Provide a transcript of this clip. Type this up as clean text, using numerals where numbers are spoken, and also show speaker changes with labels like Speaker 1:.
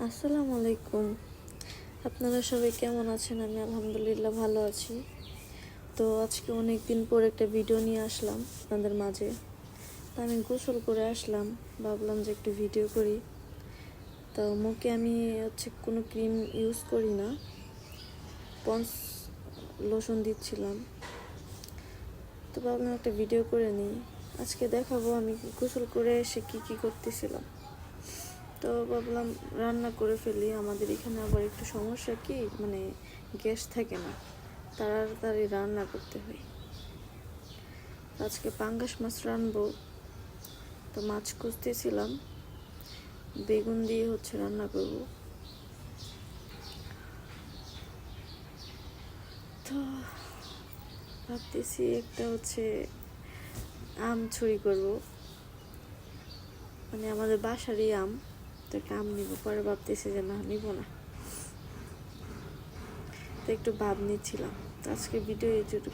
Speaker 1: আসসালামু আলাইকুম। আপনারা সবাই কেমন আছেন? আমি আলহামদুলিল্লাহ ভালো আছি। তো আজকে অনেক দিন পর একটা ভিডিও নিয়ে আসলাম আপনাদের মাঝে। তো আমি গোসল করে আসলাম, ভাবলাম যে একটু ভিডিও করি। তো মুখে আমি কোনো ক্রিম ইউজ করি না, পন্স লোশন দিচ্ছিলাম। তো ভাবলাম একটা ভিডিও করে নিই। আজকে দেখাবো আমি গোসল করে এসে কী করতেছিলাম। তো ভাবলাম রান্না করে ফেলি। আমাদের এখানে আবার একটু সমস্যা কি, গ্যাস থাকে না, তাড়াতাড়ি রান্না করতে হয়। আজকে পাঙ্গাস মাছ রানবো, তো মাছ খুঁজতেছিলাম, বেগুন দিয়ে রান্না করব। তো ভাবতেছি একটা আম ছুরি করব, আমাদের বাসারই আম। তো একটা আম নিব, পরে ভাবতেছি যে না, নিব না। তো একটু ভাব নিচ্ছিলাম। তো আজকে ভিডিও এইটুকু।